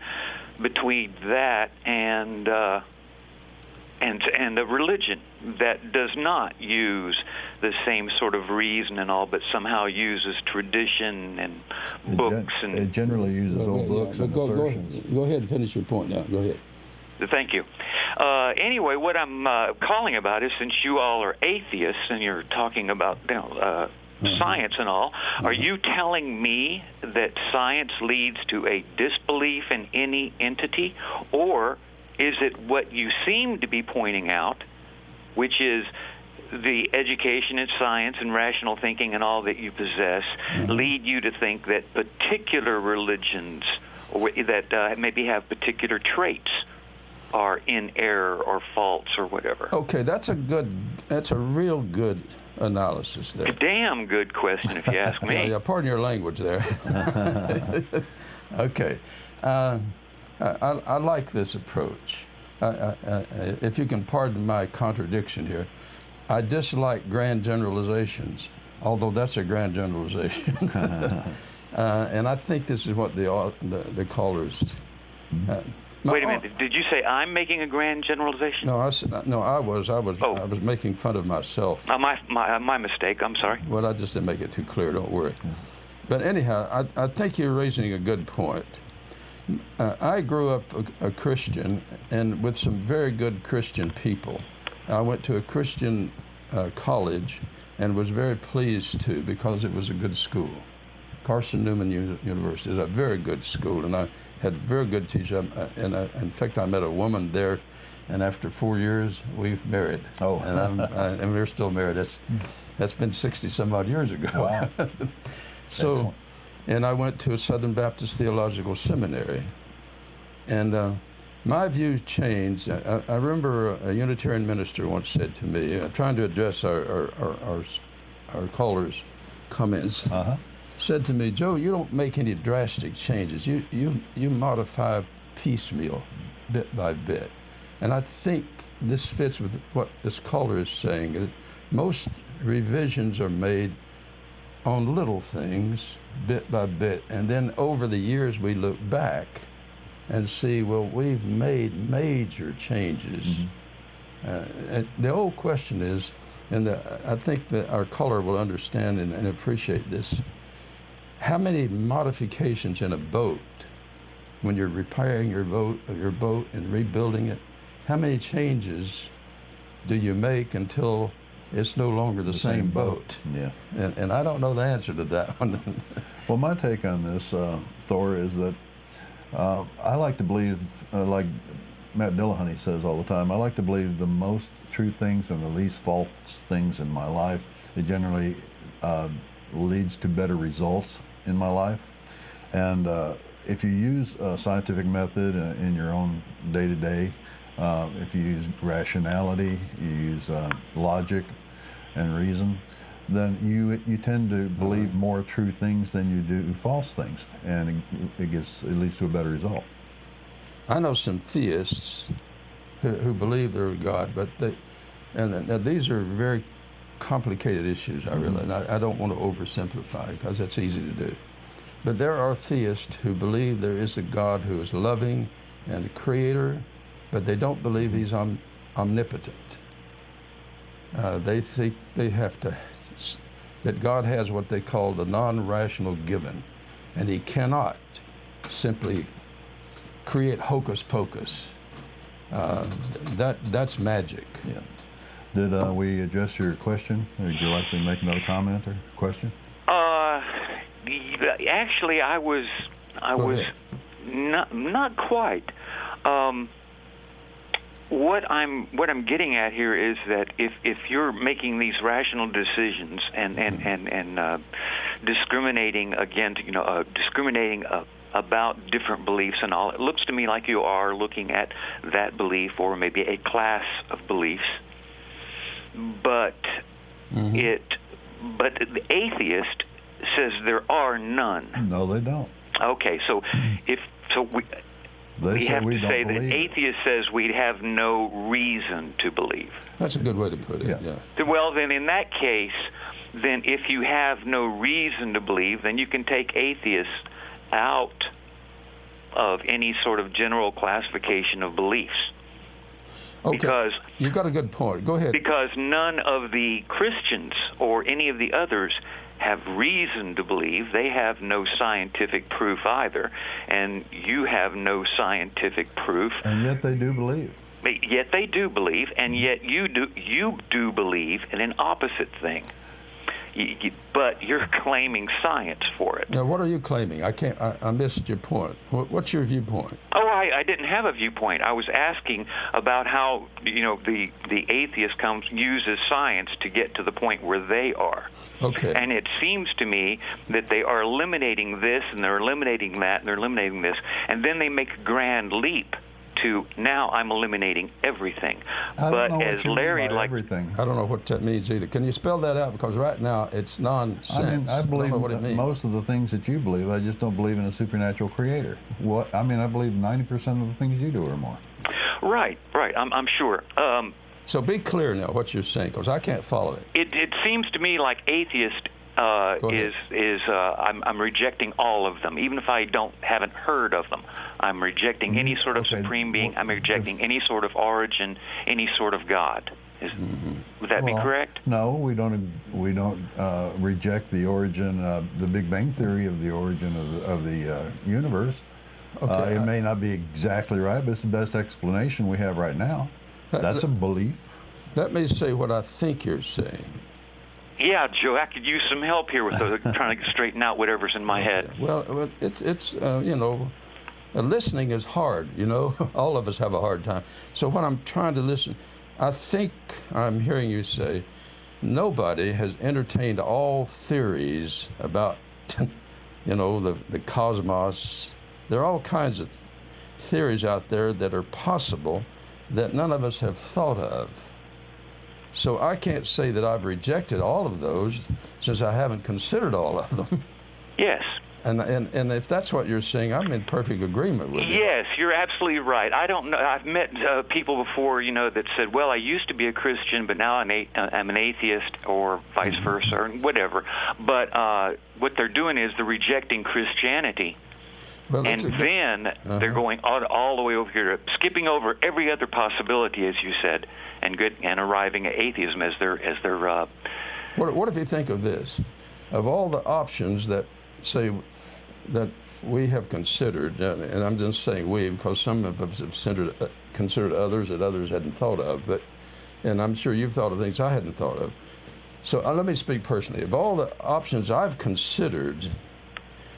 between that and a religion that does not use the same sort of reason and all, but somehow uses tradition and books. It generally uses old books and assertions. Go ahead and finish your point now. Go ahead. Thank you. Anyway, what I'm calling about is, since you all are atheists and you're talking about science and all, are you telling me that science leads to a disbelief in any entity, or is it what you seem to be pointing out, which is the education in science and rational thinking and all that you possess lead you to think that particular religions that maybe have particular traits are in error or false or whatever? Okay, that's a real good analysis there. A damn good question, if you ask me. Yeah, pardon your language there. Okay. I like this approach. If you can pardon my contradiction here, I dislike grand generalizations, although that's a grand generalization. And I think this is what the callers. Wait a minute. Did you say I'm making a grand generalization? No, I was making fun of myself. My mistake. I'm sorry. Well, I just didn't make it too clear. Don't worry. But anyhow, I think you're raising a good point. I grew up a Christian and with some very good Christian people. I went to a Christian college and was very pleased to because it was a good school. Carson Newman University is a very good school, and I had very good teachers. In fact, I met a woman there, and after 4 years, we married. Oh. And we're still married. That's been 60 some odd years ago. Wow. So, Excellent. and I went to a Southern Baptist Theological Seminary, and my views changed. I remember a Unitarian minister once said to me, trying to address our callers' comments, said to me, "Joe, you don't make any drastic changes. You modify piecemeal, bit by bit." And I think this fits with what this caller is saying. That most revisions are made on little things, bit by bit, and then over the years we look back and see, well, we've made major changes. And the old question is, and I think that our caller will understand and appreciate this, how many modifications in a boat, when you're repairing your boat and rebuilding it, how many changes do you make until it's no longer the same boat? Yeah. And I don't know the answer to that one. Well, my take on this, Thor, is that I like to believe, like Matt Dillahunty says all the time, I like to believe the most true things and the least false things in my life. It generally leads to better results in my life. And if you use a scientific method in your own day-to-day, if you use rationality, you use logic and reason, then you tend to believe more true things than you do false things, and it leads to a better result. I know some theists who believe they're God, but these are very complicated issues. I realize. I don't want to oversimplify because that's easy to do. But there are theists who believe there is a God who is loving and a creator, but they don't believe he's omnipotent. They think that God has what they call the non-rational given, and he cannot simply create hocus pocus. That's magic. Yeah. Did we address your question? Would you like to make another comment or question? Actually, I was not quite. What I'm getting at here is that if you're making these rational decisions and discriminating against, discriminating about different beliefs and all, it looks to me like you are looking at that belief or maybe a class of beliefs. But but the atheist says there are none. No, they don't. Okay, so we have to say that atheist says we have no reason to believe. That's a good way to put it. Yeah. Well, then in that case, then if you have no reason to believe, then you can take atheists out of any sort of general classification of beliefs. Okay. Because you got a good point. Go ahead. Because none of the Christians or any of the others have reason to believe. They have no scientific proof either, and you have no scientific proof. And yet they do believe. Yet they do believe, and yet you do believe in an opposite thing. But you're claiming science for it. Now, what are you claiming? I missed your point. What's your viewpoint? Oh, I didn't have a viewpoint. I was asking about how the atheist uses science to get to the point where they are. Okay. And it seems to me that they are eliminating this and they're eliminating that and they're eliminating this, and then they make a grand leap to now I'm eliminating everything. But as Larry everything. I don't know what that means either. Can you spell that out? Because right now it's nonsense. I believe don't know what it means. Most of the things that you believe. I just don't believe in a supernatural creator. I believe 90% of the things you do or more. Right. I'm sure. So be clear now what you're saying, because I can't follow it. It seems to me like atheist I'm rejecting all of them, even if I haven't heard of them. I'm rejecting any sort of supreme being. I'm rejecting any sort of origin, any sort of God. Would that be correct? No, we don't reject the origin, the Big Bang theory of the origin of the universe. Okay, It may not be exactly right, but it's the best explanation we have right now. That's a belief. Let me say what I think you're saying. Yeah, Joe, I could use some help here with trying to straighten out whatever's in my head. Well, it's you know, listening is hard. You know, all of us have a hard time. So when I'm trying to listen, I think I'm hearing you say, nobody has entertained all theories about, you know, the cosmos. There are all kinds of theories out there that are possible that none of us have thought of. So I can't say that I've rejected all of those since I haven't considered all of them. Yes. And if that's what you're saying, I'm in perfect agreement with you. Yes, you're absolutely right. I don't know. I've met people before, you know, that said, well, I used to be a Christian, but now I'm an atheist, or vice versa, or whatever. But what they're doing is they're rejecting Christianity. Well, and then they're going all the way over here, to skipping over every other possibility, as you said, and arriving at atheism as their. What if you think of this? Of all the options that say that we have considered, and I'm just saying we because some of us have considered others that others hadn't thought of, and I'm sure you've thought of things I hadn't thought of. So let me speak personally. Of all the options I've considered,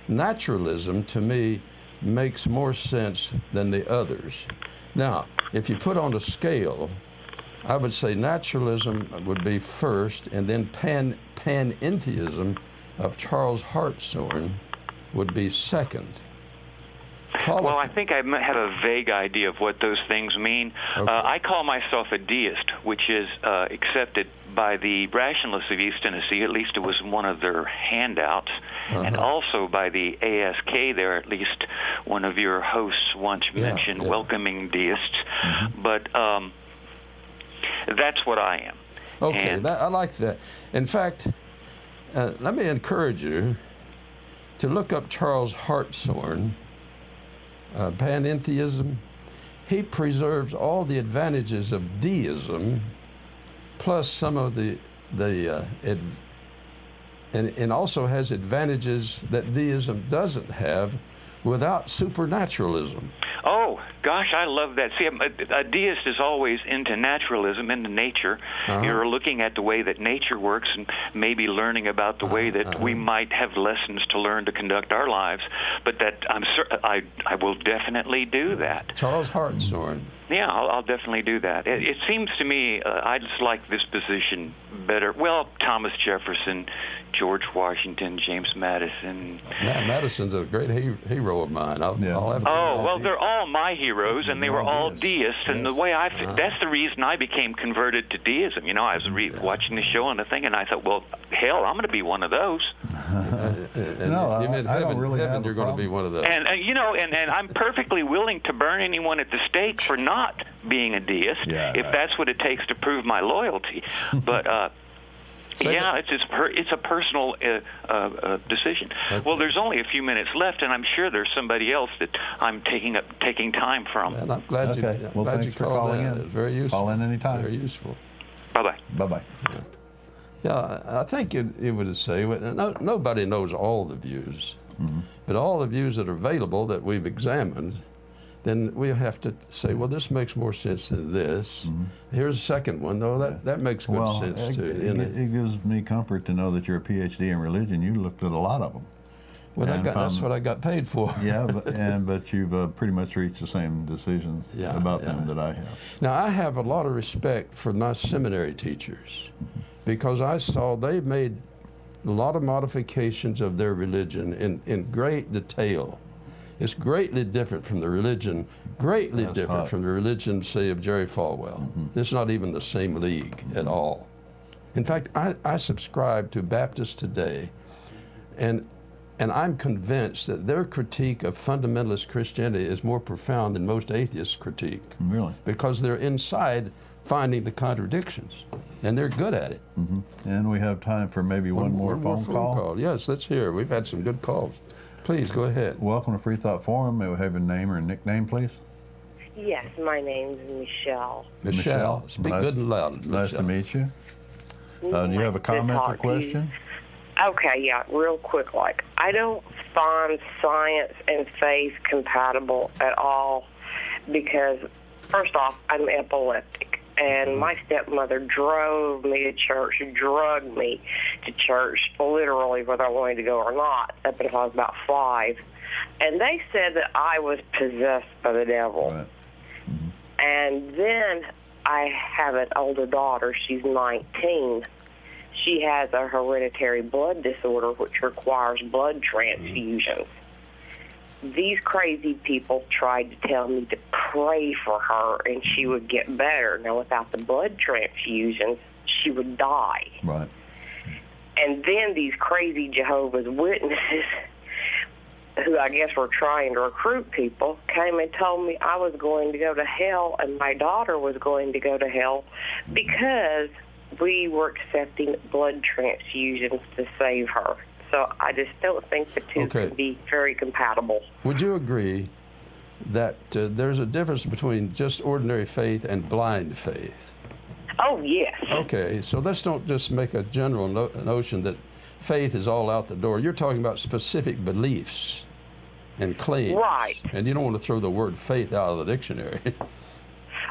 naturalism to me makes more sense than the others. Now, if you put on a scale, I would say naturalism would be first, and then panentheism of Charles Hartshorne would be second. Well, I think I have a vague idea of what those things mean. Okay. I call myself a deist, which is accepted by the Rationalists of East Tennessee. At least it was one of their handouts, and also by the ASK there. At least one of your hosts once mentioned welcoming deists. But that's what I am. Okay, I like that. In fact, let me encourage you to look up Charles Hartshorne. Panentheism. He preserves all the advantages of deism, plus some of and also has advantages that deism doesn't have without supernaturalism. Oh, gosh, I love that. See, a deist is always into naturalism, into nature. You're looking at the way that nature works and maybe learning about the way that we might have lessons to learn to conduct our lives. But that I will definitely do that. Charles Hartshorne. Yeah, I'll definitely do that. It seems to me I just like this position better. Well, Thomas Jefferson, George Washington, James Madison. Madison's a great hero of mine. I'll have well, they're all my heroes, and they were all deists. And the way that's the reason I became converted to deism. You know, I was watching the show and the thing, and I thought, well, hell, I'm going to be one of those. No, I don't really heaven, you're going to be one of those. And you know, and I'm perfectly willing to burn anyone at the stake for not being a deist, if that's what it takes to prove my loyalty. But it's a personal decision. Okay. Well, there's only a few minutes left, and I'm sure there's somebody else that I'm taking time from. And I'm glad you called in. It's very useful. Call in anytime. Very useful. Bye-bye. Bye-bye. Yeah, I think it would say, nobody knows all the views, but all the views that are available that we've examined, then we have to say, well, this makes more sense than this. Here's a second one, though. That makes good sense, too. It gives me comfort to know that you're a PhD in religion. You looked at a lot of them. Well, that's what I got paid for. Yeah, but you've pretty much reached the same decisions about them that I have. Now, I have a lot of respect for my seminary teachers because I saw they made a lot of modifications of their religion in great detail. It's greatly different from the religion, from the religion, say, of Jerry Falwell. It's not even the same league at all. In fact, I subscribe to Baptists Today, and I'm convinced that their critique of fundamentalist Christianity is more profound than most atheists' critique. Really? Because they're inside finding the contradictions, and they're good at it. And we have time for maybe one more phone call. Yes, let's hear. We've had some good calls. Please, go ahead. Welcome to Freethought Forum. May we have a name or a nickname, please? Yes, my name's Michelle. Michelle. Speak good and loud, Michelle. Nice to meet you. Do you have a comment or question? Okay, yeah, real quick, like, I don't find science and faith compatible at all because, first off, I'm epileptic, and my stepmother drove me to church, drugged me to church, literally, whether I wanted to go or not, up until I was about 5. And they said that I was possessed by the devil. Right. And then I have an older daughter. She's 19. She has a hereditary blood disorder which requires blood transfusions. These crazy people tried to tell me to pray for her and she would get better. Now, without the blood transfusions, she would die. Right. And then these crazy Jehovah's Witnesses, who I guess were trying to recruit people, came and told me I was going to go to hell and my daughter was going to go to hell because we were accepting blood transfusions to save her. So I just don't think the two can be very compatible. Would you agree that there's a difference between just ordinary faith and blind faith? Oh, yes. Okay, so let's don't just make a general notion that faith is all out the door. You're talking about specific beliefs and claims. Right. And you don't want to throw the word faith out of the dictionary.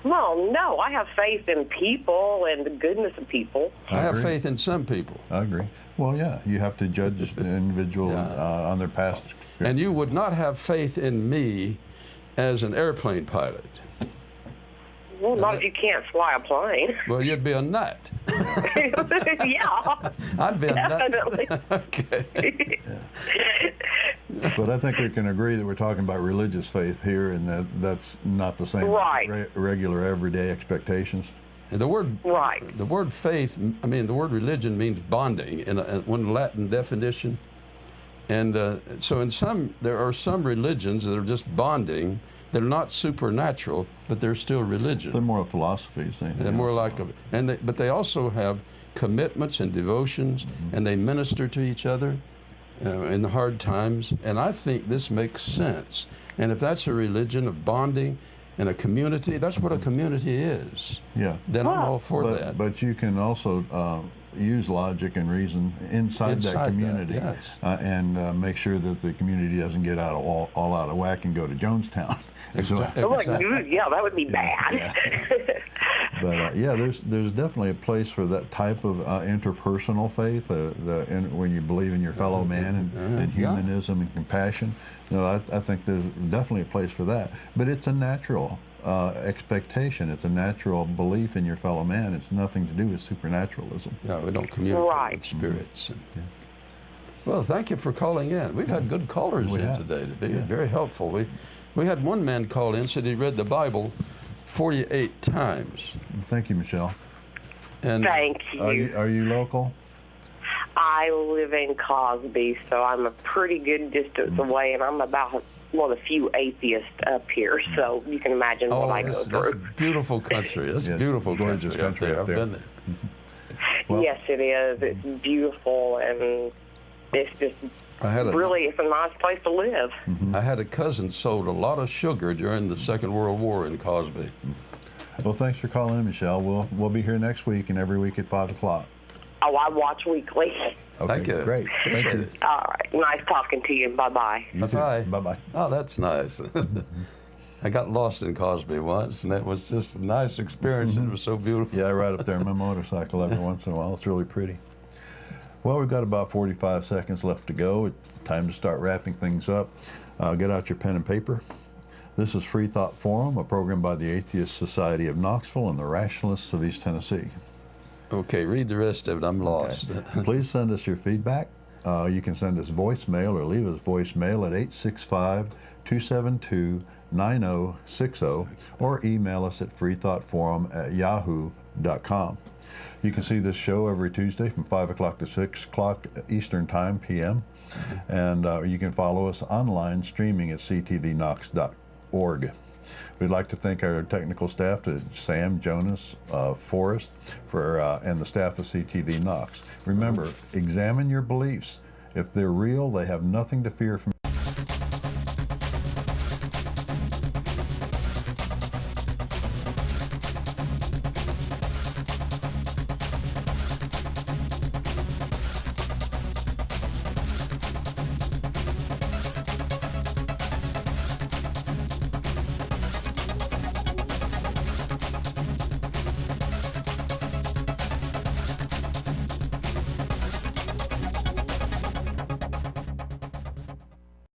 Well, no, I have faith in people and the goodness of people. I have faith in some people. I agree. Well, yeah, you have to judge the individual on their past experience. And you would not have faith in me as an airplane pilot. Well, not if you can't fly a plane. Well, you'd be a nut. Yeah. I'd be a definitely. nut. Okay. But I think we can agree that we're talking about religious faith here, and that's not the same as regular everyday expectations. The word faith, I mean, the word religion means bonding in one Latin definition. And so there are some religions that are just bonding. They're not supernatural, but they're still religion. They're more philosophies. They're more like but they also have commitments and devotions, and they minister to each other in hard times. And I think this makes sense. And if that's a religion of bonding and a community, that's what a community is. Yeah. Then I'm all for that. But you can also use logic and reason inside that community, and make sure that the community doesn't get all out of whack and go to Jonestown. Exactly. Yeah, that would be bad. Yeah. But there's definitely a place for that type of interpersonal faith, when you believe in your fellow man and humanism and compassion. I think there's definitely a place for that. But it's a natural expectation. It's a natural belief in your fellow man. It's nothing to do with supernaturalism. Yeah, we don't communicate with spirits. Well, thank you for calling in. We've had good callers in today. Very helpful. We had one man call in, said he read the Bible 48 times. Thank you, Michelle. And thank you. Are you local? I live in Cosby, so I'm a pretty good distance away, and I'm about one of the few atheists up here, so you can imagine what I go through. That's beautiful country. That's beautiful country up there. I've been there. Well, yes, it is. It's beautiful, and it's just it's a nice place to live. I had a cousin sold a lot of sugar during the Second World War in Cosby. Well, thanks for calling in, Michelle. We'll be here next week and every week at 5 o'clock. Oh, I watch weekly. Okay, thank you. Great. Thank you. All right. Nice talking to you. Bye-bye. Bye-bye. Bye-bye. Oh, that's nice. I got lost in Cosby once, and that was just a nice experience. It was so beautiful. Yeah, I ride up there on my motorcycle every once in a while. It's really pretty. Well, we've got about 45 seconds left to go. It's time to start wrapping things up. Get out your pen and paper. This is Freethought Forum, a program by the Atheist Society of Knoxville and the Rationalists of East Tennessee. Okay, read the rest of it. I'm lost. Okay. Please send us your feedback. You can send us voicemail or leave us voicemail at 865-272-9060 or email us at freethoughtforum@yahoo.com. You can see this show every Tuesday from 5 o'clock to 6 o'clock Eastern Time, p.m. And you can follow us online streaming at ctvknox.org. We'd like to thank our technical staff, to Sam, Jonas, Forrest, and the staff of CTV Knox. Remember, examine your beliefs. If they're real, they have nothing to fear from